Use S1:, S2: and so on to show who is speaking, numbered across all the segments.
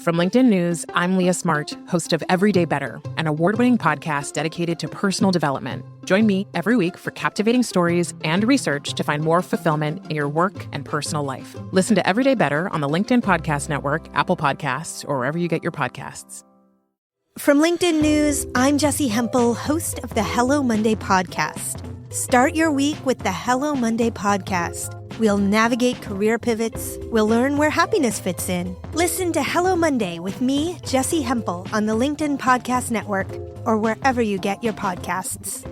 S1: From LinkedIn News, I'm Leah Smart, host of Everyday Better, an award-winning podcast dedicated to personal development. Join me every week for captivating stories and research to find more fulfillment in your work and personal life. Listen to Everyday Better on the LinkedIn Podcast Network, Apple Podcasts, or wherever you get your podcasts.
S2: From LinkedIn News, I'm Jessie Hempel, host of the Hello Monday podcast. Start your week with the Hello Monday podcast. We'll navigate career pivots. We'll learn where happiness fits in. Listen to Hello Monday with me, Jessie Hempel, on the LinkedIn Podcast Network or wherever you get your podcasts.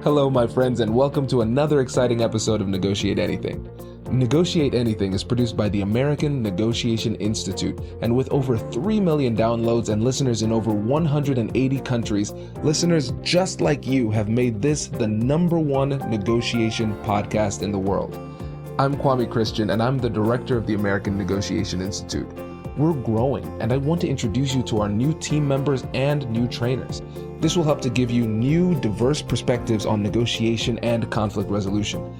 S3: Hello, my friends, and welcome to another exciting episode of Negotiate Anything. Negotiate Anything is produced by the American Negotiation Institute, and with over 3 million downloads and listeners in over 180 countries, listeners just like you have made this the #1 negotiation podcast in the world. I'm Kwame Christian, and I'm the director of the American Negotiation Institute. We're growing, and I want to introduce you to our new team members and new trainers. This will help to give you new, diverse perspectives on negotiation and conflict resolution.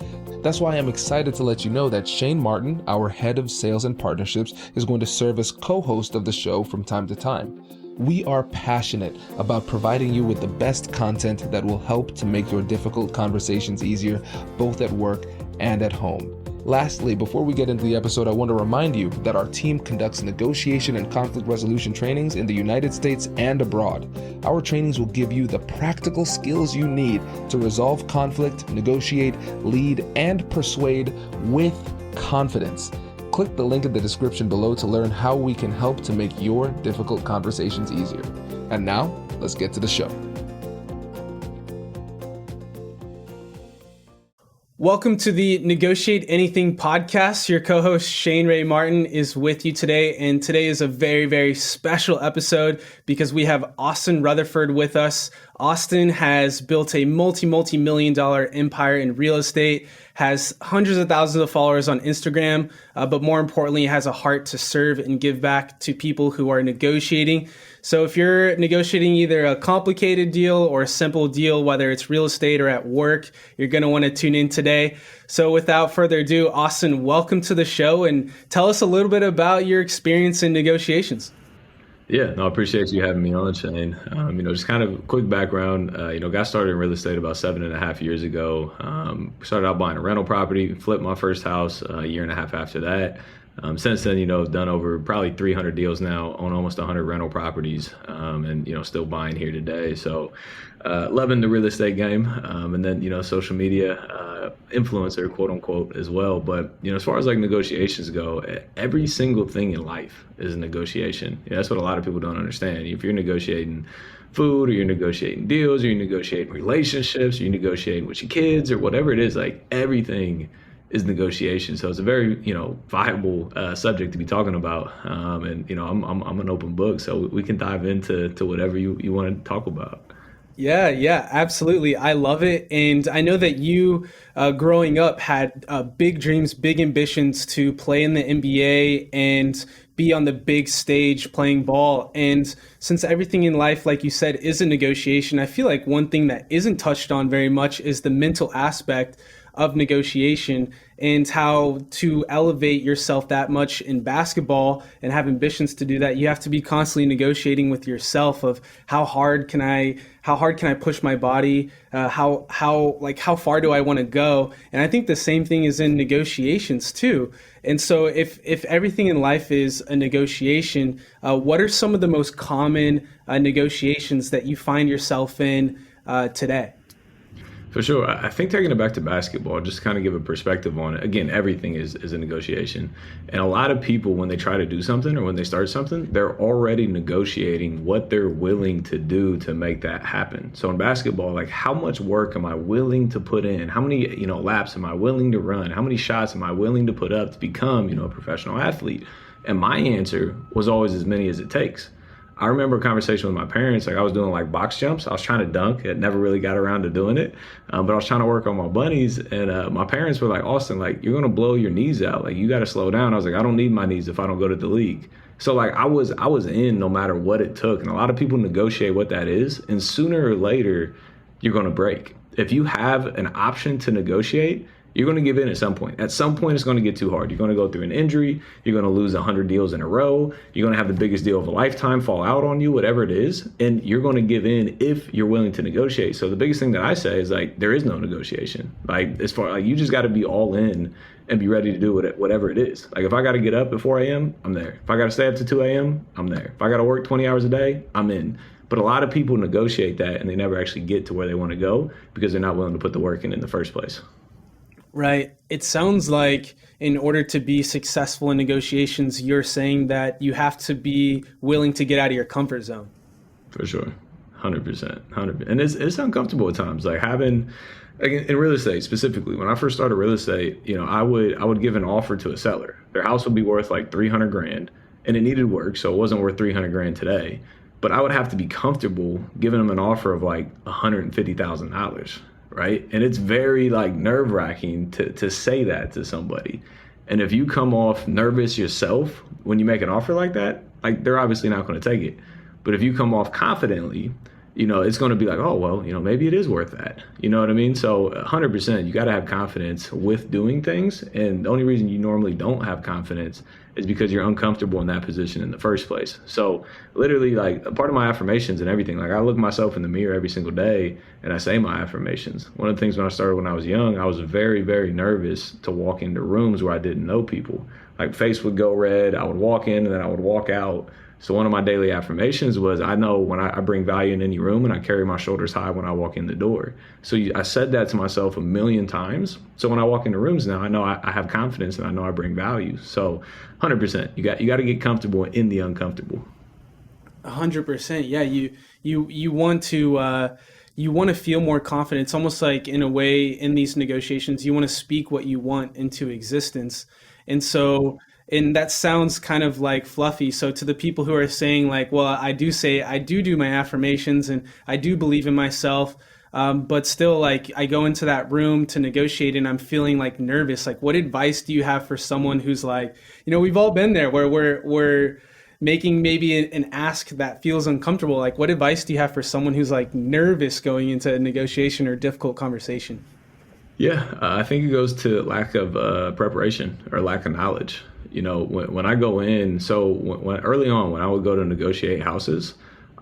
S3: That's why I'm excited to let you know that Shane Martin, our head of sales and partnerships, is going to serve as co-host of the show from time to time. We are passionate about providing you with the best content that will help to make your difficult conversations easier, both at work and at home. Lastly, before we get into the episode, I want to remind you that our team conducts negotiation and conflict resolution trainings in the United States and abroad. Our trainings will give you the practical skills you need to resolve conflict, negotiate, lead, and persuade with confidence. Click the link in the description below to learn how we can help to make your difficult conversations easier. And now, let's get to the show.
S4: Welcome to the Negotiate Anything podcast. Your co-host Shane Ray Martin is with you today, and today is a very, very special episode because we have Austin Rutherford with us. Austin has built a multi-million dollar empire in real estate, has hundreds of thousands of followers on Instagram, but more importantly, has a heart to serve and give back to people who are negotiating. So if you're negotiating either a complicated deal or a simple deal, whether it's real estate or at work, you're going to want to tune in today. So without further ado, Austin, welcome to the show and tell us a little bit about your experience in negotiations.
S5: Yeah, no, I appreciate you having me on, Shane. Just kind of quick background, got started in real estate about 7.5 years ago. Started out buying a rental property, flipped my first house a year and a half after that. Since then, I've done over probably 300 deals now, own almost 100 rental properties, and still buying here today. So loving the real estate game, and then, social media influencer, quote unquote, as well. But, as far as like negotiations go, every single thing in life is a negotiation. That's what a lot of people don't understand. If you're negotiating food, or you're negotiating deals, or you're negotiating relationships, or you're negotiating with your kids, or whatever it is, like everything is negotiation. So it's a very, viable subject to be talking about. I'm an open book, so we can dive into whatever you want to talk about.
S4: Yeah, absolutely. I love it. And I know that you, growing up, had big dreams, big ambitions to play in the NBA and be on the big stage playing ball. And since everything in life, like you said, is a negotiation, I feel like one thing that isn't touched on very much is the mental aspect of negotiation and how to elevate yourself that much in basketball and have ambitions to do that. You have to be constantly negotiating with yourself of how hard can I push my body? How far do I want to go? And I think the same thing is in negotiations too. And so if everything in life is a negotiation, what are some of the most common negotiations that you find yourself in today?
S5: For sure. I think taking it back to basketball, just to kind of give a perspective on it. Again, everything is a negotiation. And a lot of people, when they try to do something or when they start something, they're already negotiating what they're willing to do to make that happen. So in basketball, like how much work am I willing to put in? How many, laps am I willing to run? How many shots am I willing to put up to become, a professional athlete? And my answer was always as many as it takes. I remember a conversation with my parents, like I was doing like box jumps. I was trying to dunk. I never really got around to doing it, but I was trying to work on my bunnies. And my parents were like, Austin, like you're going to blow your knees out. Like you got to slow down. I was like, I don't need my knees if I don't go to the league. So like I was in no matter what it took. And a lot of people negotiate what that is. And sooner or later, you're going to break. If you have an option to negotiate, You're going to give in at some point. At some point, it's going to get too hard. You're going to go through an injury. You're going to lose 100 deals in a row. You're going to have the biggest deal of a lifetime fall out on you, whatever it is. And you're going to give in if you're willing to negotiate. So the biggest thing that I say is like, there is no negotiation. Like as far like you just got to be all in and be ready to do whatever it is. Like if I got to get up at 4 a.m., I'm there. If I got to stay up to 2 a.m., I'm there. If I got to work 20 hours a day, I'm in. But a lot of people negotiate that and they never actually get to where they want to go because they're not willing to put the work in the first place.
S4: Right. It sounds like in order to be successful in negotiations, you're saying that you have to be willing to get out of your comfort zone.
S5: For sure. 100%. 100%. And it's uncomfortable at times. Like having, like in real estate specifically, when I first started real estate, I would give an offer to a seller. Their house would be worth like 300 grand and it needed work. So it wasn't worth 300 grand today. But I would have to be comfortable giving them an offer of like $150,000. Right. And it's very like nerve wracking to say that to somebody. And if you come off nervous yourself when you make an offer like that, like they're obviously not going to take it. But if you come off confidently, it's going to be like, oh, well, maybe it is worth that. You know what I mean? So 100%, you got to have confidence with doing things. And the only reason you normally don't have confidence is because you're uncomfortable in that position in the first place. So literally, like a part of my affirmations and everything, like I look myself in the mirror every single day and I say my affirmations. One of the things when I started when I was young, I was very, very nervous to walk into rooms where I didn't know people. Like face would go red, I would walk in and then I would walk out. So one of my daily affirmations was, I know when I bring value in any room and I carry my shoulders high when I walk in the door. So I said that to myself a million times. So when I walk into rooms now, I know I have confidence and I know I bring value. So 100%, you got to get comfortable in the uncomfortable.
S4: 100%. Yeah. You want to feel more confident. It's almost like in a way in these negotiations, you want to speak what you want into existence. And that sounds kind of like fluffy. So to the people who are saying like, well, I do my affirmations and I do believe in myself. But still, like I go into that room to negotiate and I'm feeling like nervous. Like what advice do you have for someone who's like, we've all been there where we're making maybe an ask that feels uncomfortable. Like what advice do you have for someone who's like nervous going into a negotiation or difficult conversation?
S5: Yeah, I think it goes to lack of preparation or lack of knowledge. When I go in, so when early on, when I would go to negotiate houses,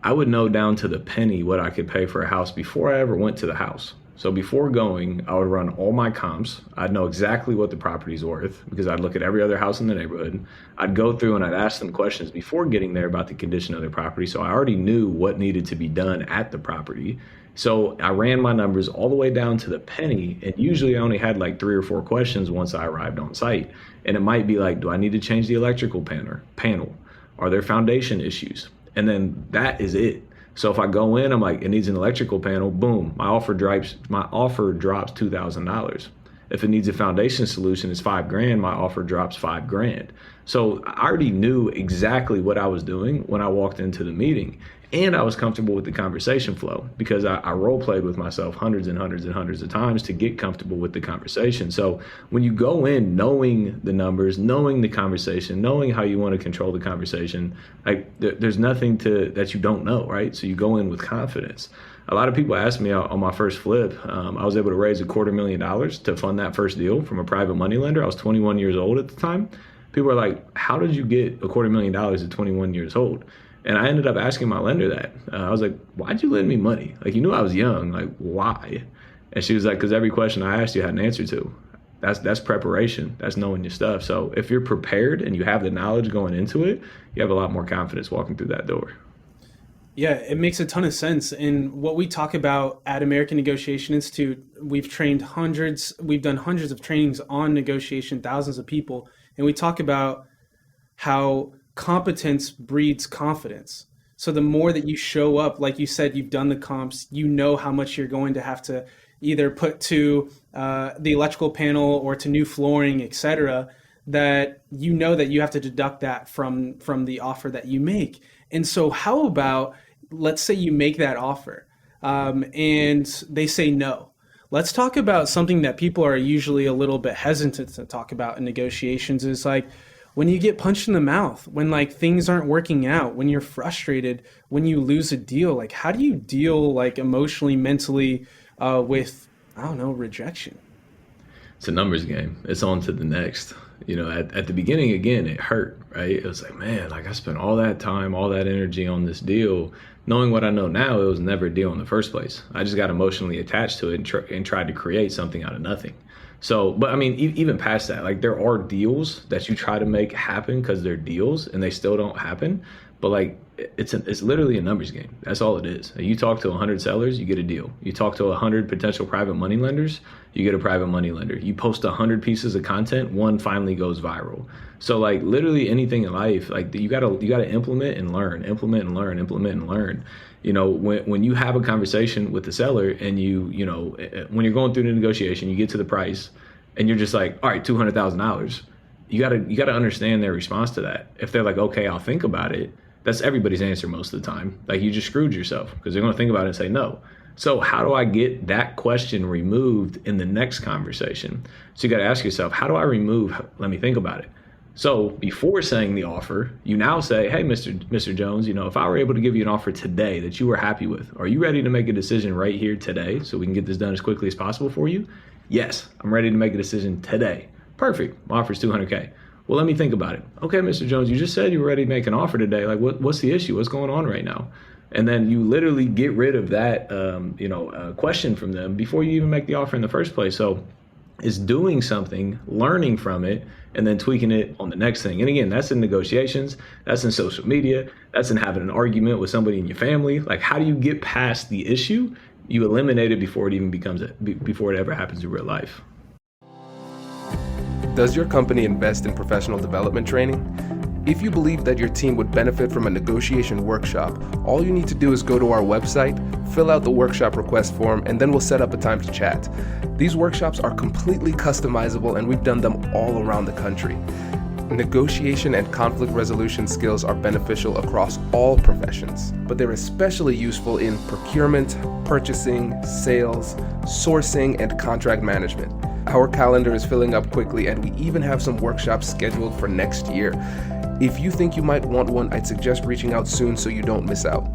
S5: I would know down to the penny what I could pay for a house before I ever went to the house. So before going, I would run all my comps. I'd know exactly what the property's worth because I'd look at every other house in the neighborhood. I'd go through and I'd ask them questions before getting there about the condition of their property. So I already knew what needed to be done at the property. So I ran my numbers all the way down to the penny. And usually I only had like 3 or 4 questions once I arrived on site. And it might be like, do I need to change the electrical panel? Are there foundation issues? And then that is it. So if I go in, I'm like, it needs an electrical panel, boom, my offer drops $2,000. If it needs a foundation solution, it's $5,000, my offer drops $5,000. So I already knew exactly what I was doing when I walked into the meeting. And I was comfortable with the conversation flow because I role played with myself hundreds and hundreds and hundreds of times to get comfortable with the conversation. So when you go in knowing the numbers, knowing the conversation, knowing how you want to control the conversation, like there's nothing that you don't know, right? So you go in with confidence. A lot of people ask me on my first flip, I was able to raise $250,000 to fund that first deal from a private money lender. I was 21 years old at the time. People are like, how did you get $250,000 at 21 years old? And I ended up asking my lender that. I was like, why'd you lend me money? Like, you knew I was young. Like, why? And she was like, because every question I asked you had an answer to. That's preparation. That's knowing your stuff. So if you're prepared and you have the knowledge going into it, you have a lot more confidence walking through that door.
S4: Yeah, it makes a ton of sense. And what we talk about at American Negotiation Institute, we've done hundreds of trainings on negotiation, thousands of people. And we talk about how competence breeds confidence. So the more that you show up, like you said, you've done the comps, you know how much you're going to have to either put to the electrical panel or to new flooring, et cetera, that you know that you have to deduct that from the offer that you make. And so how about, let's say you make that offer and they say no. Let's talk about something that people are usually a little bit hesitant to talk about in negotiations is like, when you get punched in the mouth, when like things aren't working out, when you're frustrated, when you lose a deal, like how do you deal like emotionally, mentally with, I don't know, rejection?
S5: it's a numbers game. It's on to the next. At the beginning, again, it hurt, right? It was like, man, like I spent all that time, all that energy on this deal. Knowing what I know now, it was never a deal in the first place. I just got emotionally attached to it and tried to create something out of nothing. So, but I mean, even past that, like there are deals that you try to make happen because they're deals and they still don't happen. But like, it's literally a numbers game. That's all it is. You talk to 100 sellers, you get a deal. You talk to 100 potential private money lenders, you get a private money lender. You post 100 pieces of content, one finally goes viral. So like literally anything in life, like you gotta implement and learn, implement and learn, implement and learn. When you have a conversation with the seller and when you're going through the negotiation, you get to the price and you're just like, all right, $200,000. You gotta understand their response to that. If they're like, okay, I'll think about it. That's everybody's answer most of the time. Like you just screwed yourself because they're going to think about it and say no. So how do I get that question removed in the next conversation? So you got to ask yourself, how do I remove, let me think about it. So before saying the offer, you now say, hey, Mr. Jones, if I were able to give you an offer today that you were happy with, are you ready to make a decision right here today so we can get this done as quickly as possible for you? Yes, I'm ready to make a decision today. Perfect. My offer is $200K. Well, let me think about it. Okay, Mr. Jones, you just said you were ready to make an offer today. Like, what's the issue? What's going on right now? And then you literally get rid of that, question from them before you even make the offer in the first place. So it's doing something, learning from it, and then tweaking it on the next thing. And again, that's in negotiations. That's in social media. That's in having an argument with somebody in your family. Like, how do you get past the issue? You eliminate it before it ever happens in real life.
S3: Does your company invest in professional development training? If you believe that your team would benefit from a negotiation workshop, all you need to do is go to our website, fill out the workshop request form, and then we'll set up a time to chat. These workshops are completely customizable and we've done them all around the country. Negotiation and conflict resolution skills are beneficial across all professions, but they're especially useful in procurement, purchasing, sales, sourcing, and contract management. Our calendar is filling up quickly and we even have some workshops scheduled for next year. If you think you might want one, I'd suggest reaching out soon so you don't miss out.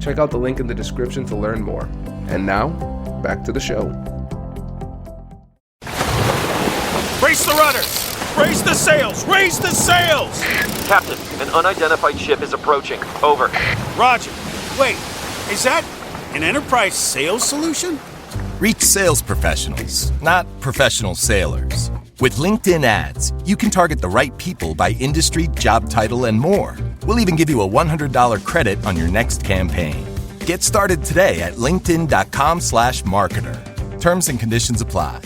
S3: Check out the link in the description to learn more. And now, back to the show.
S6: Brace the rudders! Raise the sails! Raise the sails!
S7: Captain, an unidentified ship is approaching. Over.
S6: Roger. Wait, is that an enterprise sales solution?
S8: Reach sales professionals, not professional sailors. With LinkedIn ads, you can target the right people by industry, job title, and more. We'll even give you a $100 credit on your next campaign. Get started today at linkedin.com/marketer. Terms and conditions apply.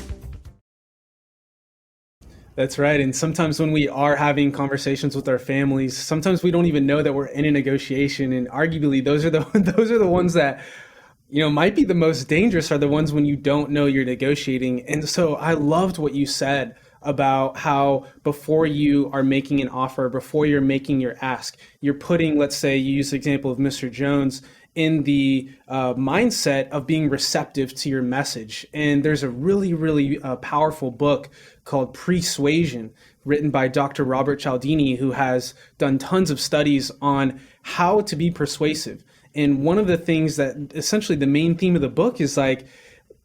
S4: That's right. And sometimes when we are having conversations with our families, sometimes we don't even know that we're in a negotiation. And arguably, those are the ones that might be the most dangerous, are the ones when you don't know you're negotiating. And so I loved what you said about how before you are making an offer, before you're making your ask, you're putting, let's say you use the example of Mr. Jones, in the mindset of being receptive to your message. And there's a really, really powerful book called Persuasion, written by Dr. Robert Cialdini, who has done tons of studies on how to be persuasive. And one of the things that essentially the main theme of the book is like,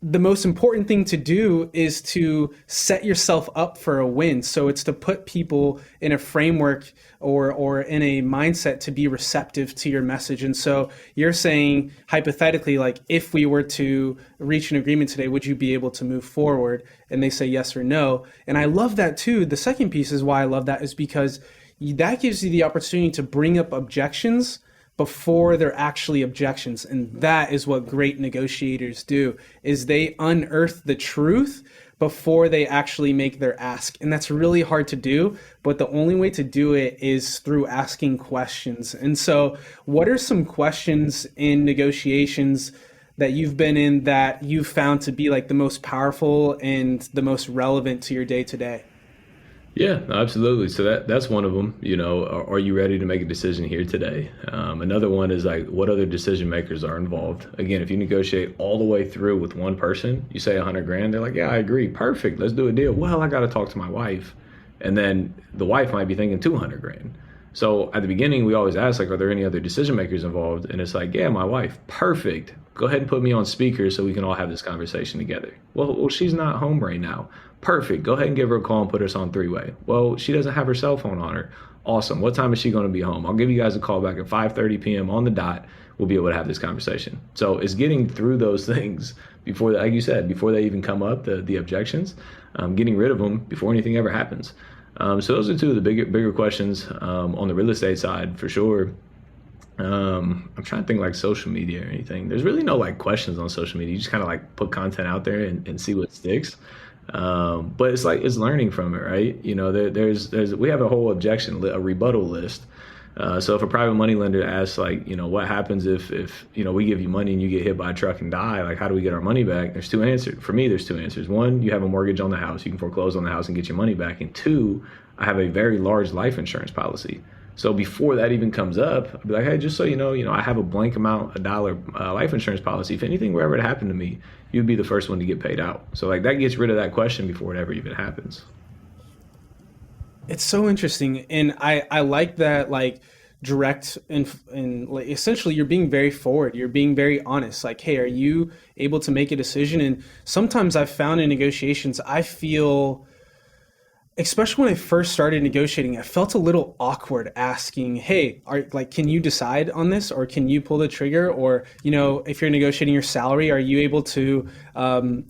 S4: the most important thing to do is to set yourself up for a win. So it's to put people in a framework or in a mindset to be receptive to your message. And so you're saying, hypothetically, like, if we were to reach an agreement today, would you be able to move forward? And they say yes or no. And I love that too. The second piece is why I love that is because that gives you the opportunity to bring up objections before they're actually objections. And that is what great negotiators do, is they unearth the truth before they actually make their ask. And that's really hard to do, but the only way to do it is through asking questions. And so what are some questions in negotiations that you've been in that you've found to be like the most powerful and the most relevant to your day to day?
S5: Yeah, absolutely. So that's one of them. Are you ready to make a decision here today? Another one is like, what other decision makers are involved? Again, if you negotiate all the way through with one person, you say $100,000, they're like, yeah, I agree. Perfect. Let's do a deal. Well, I got to talk to my wife. And then the wife might be thinking $200,000. So at the beginning, we always ask, like, are there any other decision makers involved? And it's like, yeah, my wife. Perfect. Go ahead and put me on speaker so we can all have this conversation together. Well, she's not home right now. Perfect. Go ahead and give her a call and put us on three-way. Well, she doesn't have her cell phone on her. Awesome. What time is she going to be home? I'll give you guys a call back at 5:30 p.m. on the dot. We'll be able to have this conversation. So it's getting through those things before, like you said, before they even come up, the objections, getting rid of them before anything ever happens. So those are two of the bigger questions on the real estate side for sure. I'm trying to think like social media or anything. There's really no like questions on social media. You just kind of like put content out there and see what sticks. But it's like, it's learning from it, right? You know, we have a whole a rebuttal list. So if a private money lender asks, like, you know, what happens if, you know, we give you money and you get hit by a truck and die, like, how do we get our money back? There's two answers. For me, there's two answers. One, you have a mortgage on the house. You can foreclose on the house and get your money back. And two, I have a very large life insurance policy. So before that even comes up, I'd be like, hey, just so you know, I have a blank amount, $1 life insurance policy. If anything were ever to happen to me, you'd be the first one to get paid out. So like that gets rid of that question before it ever even happens.
S4: It's so interesting. And I like that, like, direct and like, essentially you're being very forward. You're being very honest. Like, hey, are you able to make a decision? And sometimes I've found in negotiations, I feel, especially when I first started negotiating, I felt a little awkward asking, hey, can you decide on this, or can you pull the trigger? Or, you know, if you're negotiating your salary, are you able to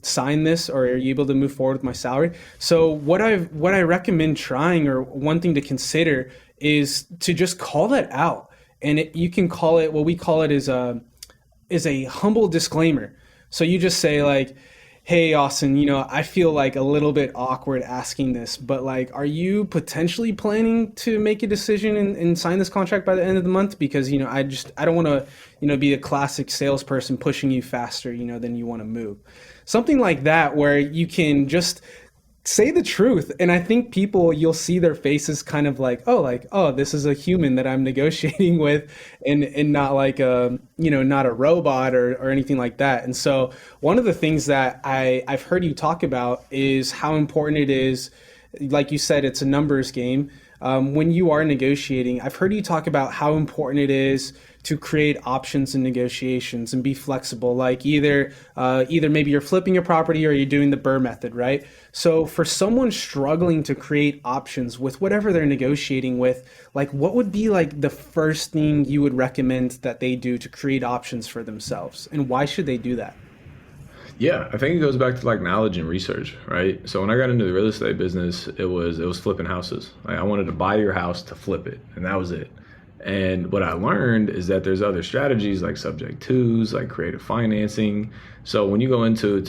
S4: sign this, or are you able to move forward with my salary? So what I recommend trying, or one thing to consider, is to just call that out. And you can call it, what we call it is a humble disclaimer. So you just say like, hey, Austin, you know, I feel like a little bit awkward asking this, but like, are you potentially planning to make a decision and sign this contract by the end of the month? Because, you know, I don't want to, you know, be a classic salesperson pushing you faster, you know, than you want to move. Something like that, where you can just say the truth. And I think people, you'll see their faces kind of like, oh, this is a human that I'm negotiating with, and not like not a robot or anything like that. And so one of the things that I've heard you talk about is how important it is, like you said, it's a numbers game. When you are negotiating, I've heard you talk about how important it is to create options in negotiations and be flexible. Like either maybe you're flipping a property or you're doing the Burr method, right? So for someone struggling to create options with whatever they're negotiating with, like what would be like the first thing you would recommend that they do to create options for themselves, and why should they do that?
S5: Yeah, I think it goes back to like knowledge and research, right? So when I got into the real estate business, it was flipping houses. Like I wanted to buy your house to flip it, and that was it. And what I learned is that there's other strategies like subject twos, like creative financing. So when you go into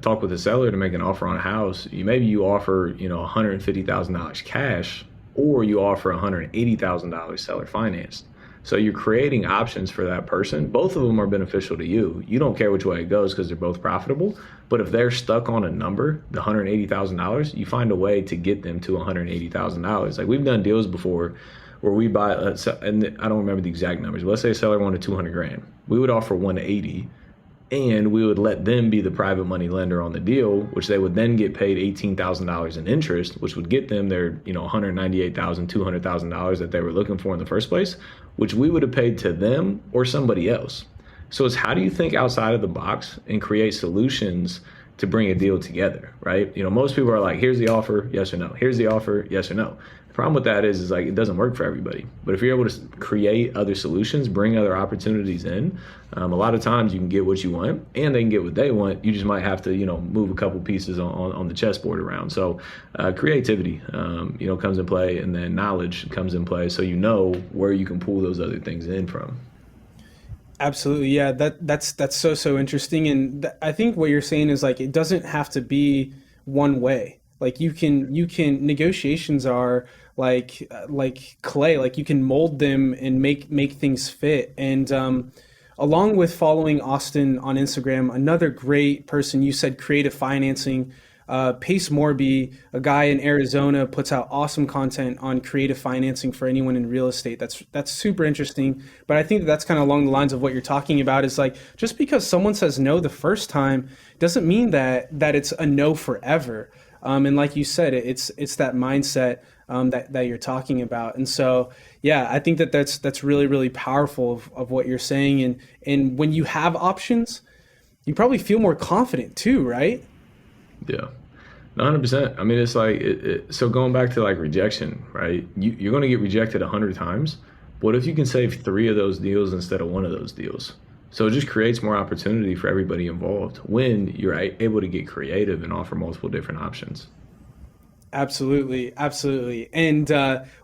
S5: talk with a seller to make an offer on a house, you offer $150,000 cash, or you offer $180,000 seller financed. So you're creating options for that person. Both of them are beneficial to you. You don't care which way it goes because they're both profitable. But if they're stuck on a number, the $180,000, you find a way to get them to $180,000. Like we've done deals before where we buy, and I don't remember the exact numbers, but let's say a seller wanted $200,000. We would offer $180,000, and we would let them be the private money lender on the deal, which they would then get paid $18,000 in interest, which would get them their $198,000, $200,000 that they were looking for in the first place, which we would have paid to them or somebody else. So it's how do you think outside of the box and create solutions to bring a deal together, right? Most people are like, here's the offer, yes or no. Here's the offer, yes or no. The problem with that is like it doesn't work for everybody. But if you're able to create other solutions, bring other opportunities in, a lot of times you can get what you want and they can get what they want. You just might have to, move a couple pieces on the chessboard around. So creativity, comes in play, and then knowledge comes in play. So where you can pull those other things in from.
S4: Absolutely. Yeah. That's so interesting. And I think what you're saying is like, it doesn't have to be one way. Like you can negotiations are like clay, like you can mold them and make things fit. And along with following Austin on Instagram, another great person, you said creative financing, Pace Morby, a guy in Arizona, puts out awesome content on creative financing for anyone in real estate. That's super interesting. But I think that's kind of along the lines of what you're talking about, is like, just because someone says no the first time doesn't mean that it's a no forever. And like you said, it's that mindset that you're talking about. And so, yeah, I think that's really, really powerful of what you're saying. And when you have options, you probably feel more confident too, right?
S5: Yeah. 100%. I mean, it's like, so going back to like rejection, right? You're going to get rejected 100 times. What if you can save 3 of those deals instead of 1 of those deals? So it just creates more opportunity for everybody involved when you're able to get creative and offer multiple different options.
S4: Absolutely, absolutely. And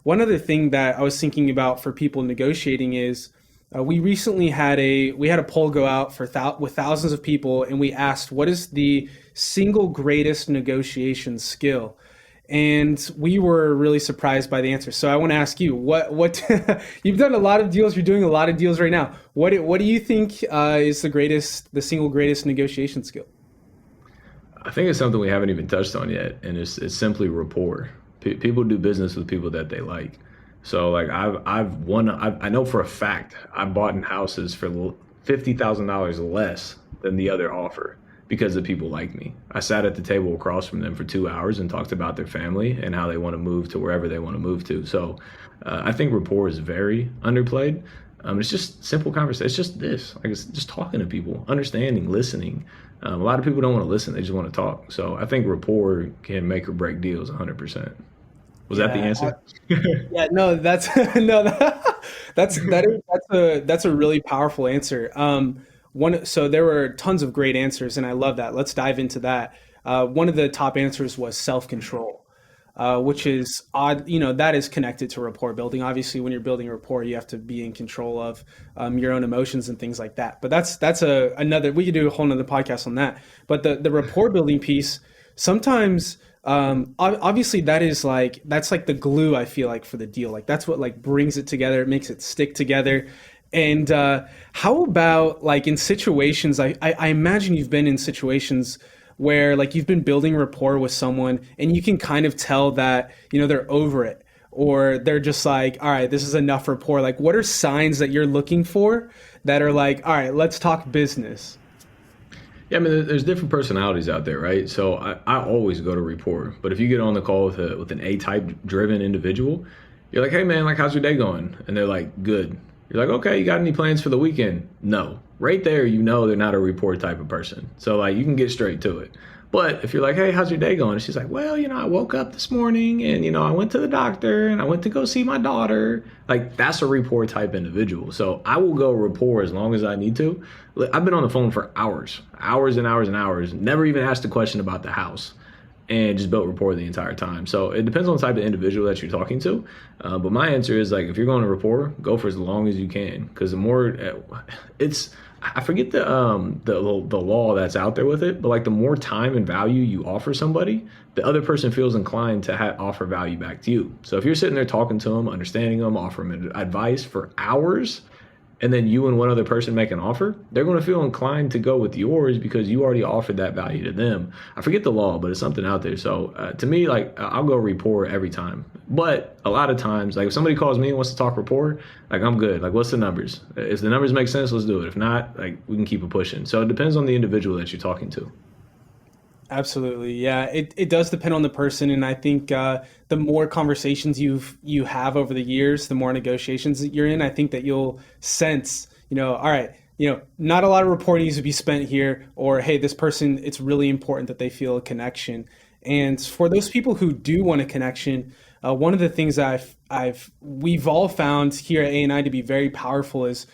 S4: one other thing that I was thinking about for people negotiating is we recently had a poll go out for with thousands of people, and we asked, what is the single greatest negotiation skill? And we were really surprised by the answer. So I want to ask you, what you've done a lot of deals, you're doing a lot of deals right now. What do you think is the single greatest negotiation skill?
S5: I think it's something we haven't even touched on yet, and it's simply rapport. People do business with people that they like. So like I know for a fact I've bought in houses for $50,000 less than the other offer because the people like me. I sat at the table across from them for 2 hours and talked about their family and how they want to move to wherever they want to move to. So I think rapport is very underplayed. It's just simple conversation. It's just this, like it's just talking to people, understanding, listening. A lot of people don't want to listen; they just want to talk. So I think rapport can make or break deals 100%. Was that the answer?
S4: Yeah, no, that's no, that's a really powerful answer. So there were tons of great answers, and I love that. Let's dive into that. One of the top answers was self-control. Which is odd, that is connected to rapport building. Obviously, when you're building rapport, you have to be in control of your own emotions and things like that. But that's another, we could do a whole nother podcast on that. But the rapport building piece, sometimes, obviously that's like the glue, I feel like, for the deal. Like that's what like brings it together. It makes it stick together. And how about like in situations, I imagine you've been in situations where like you've been building rapport with someone and you can kind of tell that, they're over it, or they're just like, all right, this is enough rapport. Like what are signs that you're looking for that are like, all right, let's talk business?
S5: Yeah, I mean, there's different personalities out there, right? So I always go to rapport. But if you get on the call with an A-type driven individual, you're like, hey man, like how's your day going? And they're like, good. You're like, okay, you got any plans for the weekend? No. Right there, they're not a rapport type of person. So like you can get straight to it. But if you're like, hey, how's your day going? And she's like, well, I woke up this morning and, I went to the doctor and I went to go see my daughter. Like that's a rapport type individual. So I will go rapport as long as I need to. I've been on the phone for hours and hours and hours, never even asked a question about the house, and just built rapport the entire time. So it depends on the type of individual that you're talking to. But my answer is like, if you're going to rapport, go for as long as you can. Because the more I forget the law that's out there with it, but like the more time and value you offer somebody, the other person feels inclined to offer value back to you. So if you're sitting there talking to them, understanding them, offering them advice for hours, and then you and one other person make an offer, they're going to feel inclined to go with yours because you already offered that value to them. I forget the law, but it's something out there. So to me, like I'll go rapport every time. But a lot of times, like if somebody calls me and wants to talk rapport, like I'm good. Like what's the numbers? If the numbers make sense, let's do it. If not, like we can keep it pushing. So it depends on the individual that you're talking to.
S4: Absolutely. Yeah, it does depend on the person. And I think the more conversations you have over the years, the more negotiations that you're in, I think that you'll sense, all right, not a lot of rapport needs to be spent here, or, hey, this person, it's really important that they feel a connection. And for those people who do want a connection, one of the things that we've all found here at A&I to be very powerful is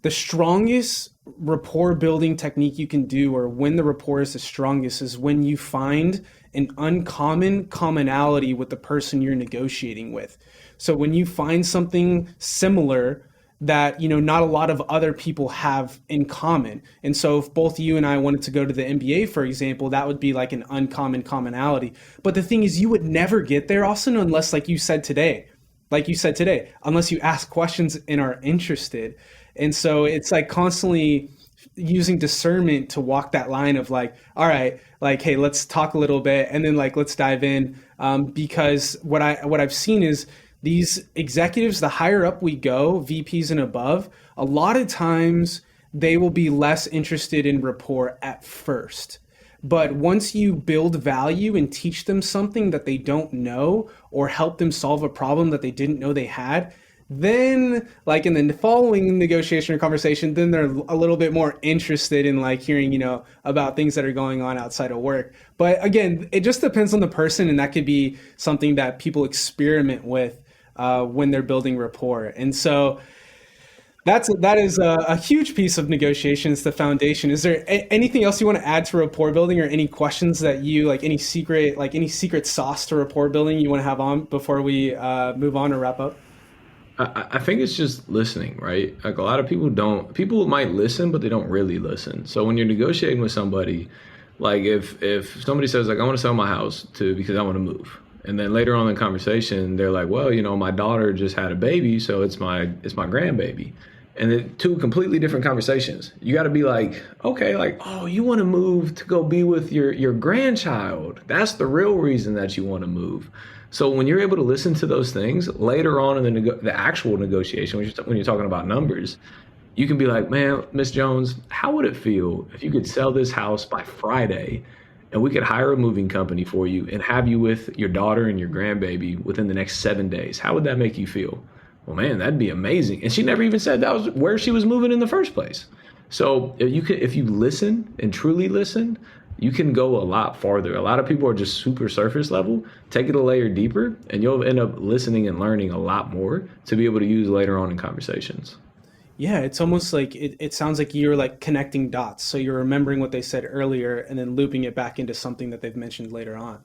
S4: the strongest rapport building technique you can do, or when the rapport is the strongest, is when you find an uncommon commonality with the person you're negotiating with. So when you find something similar that, not a lot of other people have in common. And so if both you and I wanted to go to the NBA, for example, that would be like an uncommon commonality. But the thing is, you would never get there, Austin, unless, like you said today, unless you ask questions and are interested. And so it's like constantly using discernment to walk that line of like, all right, like, hey, let's talk a little bit, and then like, let's dive in. Because what I've seen is these executives, the higher up we go, VPs and above, a lot of times they will be less interested in rapport at first. But once you build value and teach them something that they don't know, or help them solve a problem that they didn't know they had, Then like in the following negotiation or conversation, then they're a little bit more interested in like hearing, about things that are going on outside of work. But again, it just depends on the person, and that could be something that people experiment with when they're building rapport. And so that is a huge piece of negotiations, the foundation. Is there anything else you want to add to rapport building, or any questions that you like, any secret sauce to rapport building you want to have on before we move on or wrap up?
S5: I think it's just listening, right? Like a lot of people might listen, but they don't really listen. So when you're negotiating with somebody, like if somebody says like, I want to sell my house because I want to move. And then later on in the conversation, they're like, well, my daughter just had a baby, so it's my grandbaby. And then two completely different conversations. You got to be like, okay, like, oh, you want to move to go be with your grandchild. That's the real reason that you want to move. So when you're able to listen to those things later on in the actual negotiation, when you're talking about numbers, you can be like, man, Miss Jones, how would it feel if you could sell this house by Friday and we could hire a moving company for you and have you with your daughter and your grandbaby within the next 7 days? How would that make you feel? Well, man, that'd be amazing. And she never even said that was where she was moving in the first place. So if you listen and truly listen, you can go a lot farther. A lot of people are just super surface level. Take it a layer deeper, and you'll end up listening and learning a lot more to be able to use later on in conversations.
S4: Yeah, it's almost like it sounds like you're like connecting dots. So you're remembering what they said earlier and then looping it back into something that they've mentioned later on.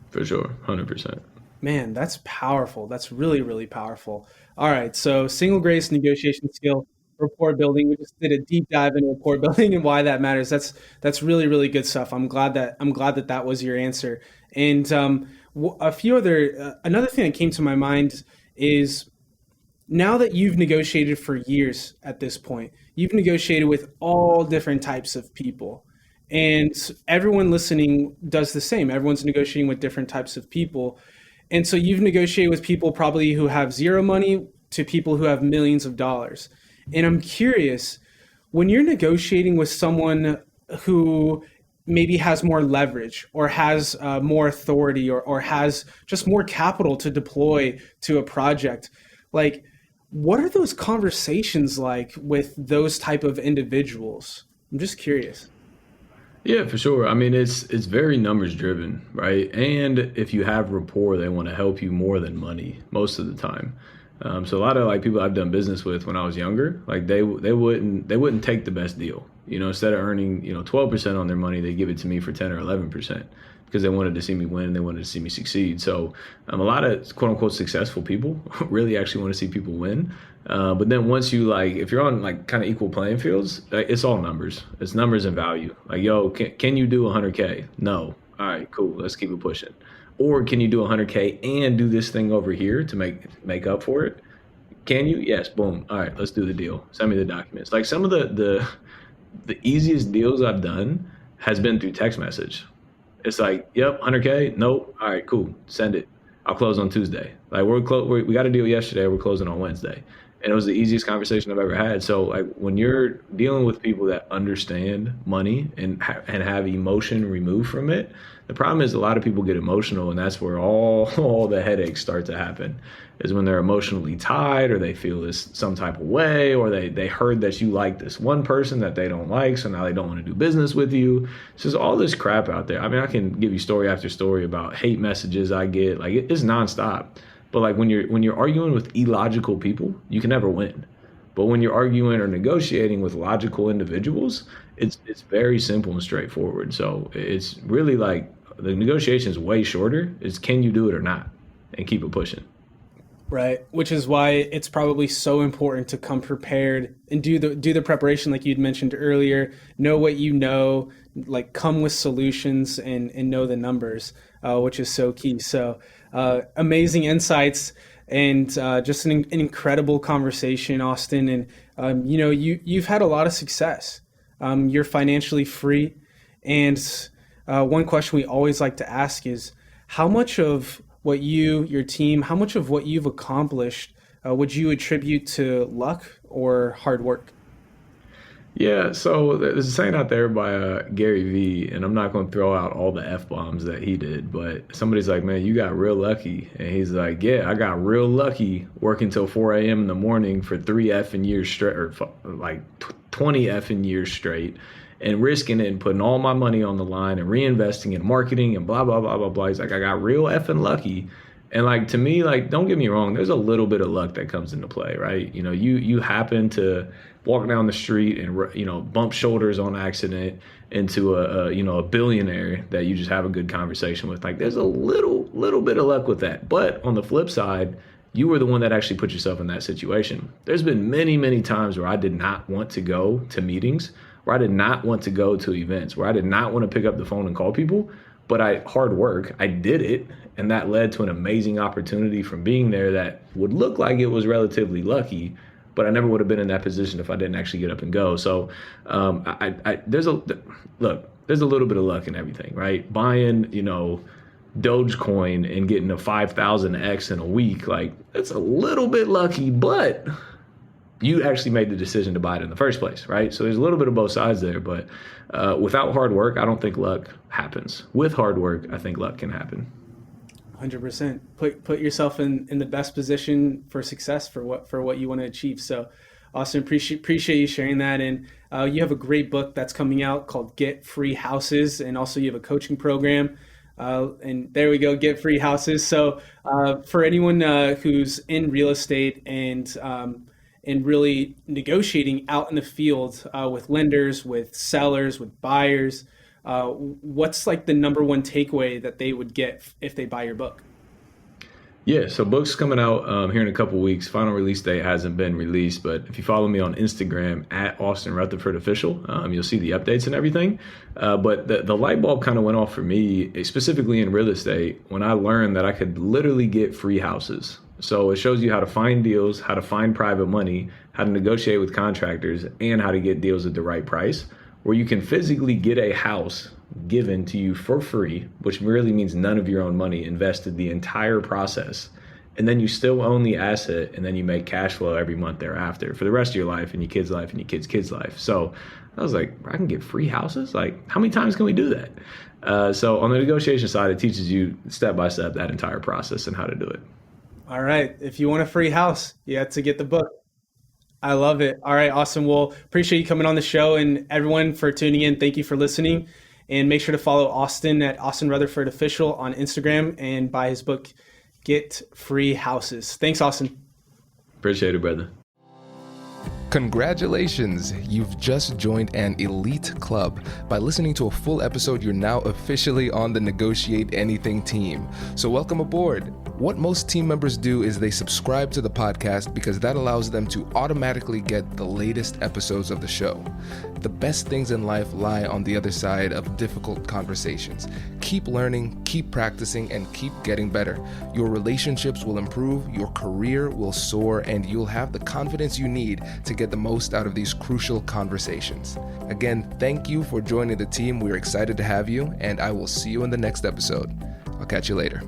S5: For sure, 100%.
S4: Man, that's powerful. That's really, really powerful. All right, so single grace negotiation skill, rapport building. We just did a deep dive into rapport building and why that matters. That's really, really good stuff. I'm glad that was your answer. And another thing that came to my mind is, now that you've negotiated for years at this point, you've negotiated with all different types of people. And everyone listening does the same. Everyone's negotiating with different types of people. And so you've negotiated with people probably who have zero money to people who have millions of dollars. And I'm curious, when you're negotiating with someone who maybe has more leverage or has more authority or has just more capital to deploy to a project, like, what are those conversations like with those type of individuals? I'm just curious.
S5: Yeah, for sure. I mean, it's very numbers driven, right? And if you have rapport, they want to help you more than money most of the time. So a lot of like people I've done business with when I was younger, like they wouldn't take the best deal. Instead of earning 12% on their money, they give it to me for 10 or 11% because they wanted to see me win. They wanted to see me succeed. So a lot of quote unquote successful people really actually want to see people win. But then once you if you're on like kind of equal playing fields, it's all numbers. It's numbers and value. Like, yo, can you do 100K? No. All right, cool. Let's keep it pushing. Or can you do 100K and do this thing over here to make up for it? Can you? Yes. Boom. All right, let's do the deal. Send me the documents. Like some of the easiest deals I've done has been through text message. It's like, yep, 100K. Nope. All right, cool. Send it. I'll close on Tuesday. Like we got a deal yesterday. We're closing on Wednesday. And it was the easiest conversation I've ever had. So like when you're dealing with people that understand money and have emotion removed from it, the problem is a lot of people get emotional, and that's where all the headaches start to happen, is when they're emotionally tied or they feel this some type of way, or they heard that you like this one person that they don't like, so now they don't want to do business with you. It's just all this crap out there. I mean, I can give you story after story about hate messages I get. Like it's nonstop. But like when you're arguing with illogical people, you can never win. But when you're arguing or negotiating with logical individuals, it's very simple and straightforward. So it's really like the negotiation is way shorter. It's can you do it or not, and keep it pushing.
S4: Right, which is why it's probably so important to come prepared and do the preparation like you'd mentioned earlier. Know what you know, like come with solutions and know the numbers, which is so key. So amazing insights and just an incredible conversation, Austin. And you've had a lot of success. You're financially free, and one question we always like to ask is, how much of what your team, how much of what you've accomplished would you attribute to luck or hard work?
S5: Yeah, so there's a saying out there by Gary Vee, and I'm not going to throw out all the F-bombs that he did, but somebody's like, man, you got real lucky. And he's like, yeah, I got real lucky working till 4 a.m. in the morning for 3 effing years straight, or like 20 effing years straight, and risking it and putting all my money on the line and reinvesting in marketing and blah, blah, blah, blah, blah. He's like, I got real effing lucky. And like, to me, like, don't get me wrong, there's a little bit of luck that comes into play, right? You know, you happen to walk down the street and, you know, bump shoulders on accident into a billionaire that you just have a good conversation with. Like, there's a little bit of luck with that. But on the flip side, you were the one that actually put yourself in that situation. There's been many, many times where I did not want to go to meetings, where I did not want to go to events, where I did not want to pick up the phone and call people, but hard work, I did it. And that led to an amazing opportunity from being there that would look like it was relatively lucky, but I never would have been in that position if I didn't actually get up and go. So there's a little bit of luck in everything, right? Buying, you know, Dogecoin and getting a 5,000x in a week, like, that's a little bit lucky, but you actually made the decision to buy it in the first place, right? So there's a little bit of both sides there, but without hard work, I don't think luck happens. With hard work, I think luck can happen.
S4: 100%. Put yourself in the best position for success for what you want to achieve. So, Austin, appreciate you sharing that. And you have a great book that's coming out called Get Free Houses, and also you have a coaching program. And there we go, Get Free Houses. So for anyone who's in real estate and really negotiating out in the field with lenders, with sellers, with buyers, what's like the number one takeaway that they would get if they buy your book?
S5: Yeah, so book's coming out here in a couple weeks. Final release date hasn't been released, but if you follow me on Instagram at Austin Rutherford Official, you'll see the updates and everything. But the light bulb kind of went off for me, specifically in real estate, when I learned that I could literally get free houses. So it shows you how to find deals, how to find private money, how to negotiate with contractors, and how to get deals at the right price, where you can physically get a house given to you for free, which really means none of your own money, invested the entire process. And then you still own the asset, and then you make cash flow every month thereafter for the rest of your life and your kids' life and your kids' life. So I was like, I can get free houses? Like, how many times can we do that? So on the negotiation side, it teaches you step by step that entire process and how to do it.
S4: All right. If you want a free house, you have to get the book. I love it. All right, awesome. Well, appreciate you coming on the show, and everyone for tuning in. Thank you for listening. And make sure to follow Austin at Austin Rutherford Official on Instagram and buy his book, Get Free Houses. Thanks, Austin.
S5: Appreciate it, brother.
S3: Congratulations! You've just joined an elite club. By listening to a full episode, you're now officially on the Negotiate Anything team. So welcome aboard. What most team members do is they subscribe to the podcast because that allows them to automatically get the latest episodes of the show. The best things in life lie on the other side of difficult conversations. Keep learning, keep practicing, and keep getting better. Your relationships will improve, your career will soar, and you'll have the confidence you need to get the most out of these crucial conversations. Again, thank you for joining the team. We're excited to have you, and I will see you in the next episode. I'll catch you later.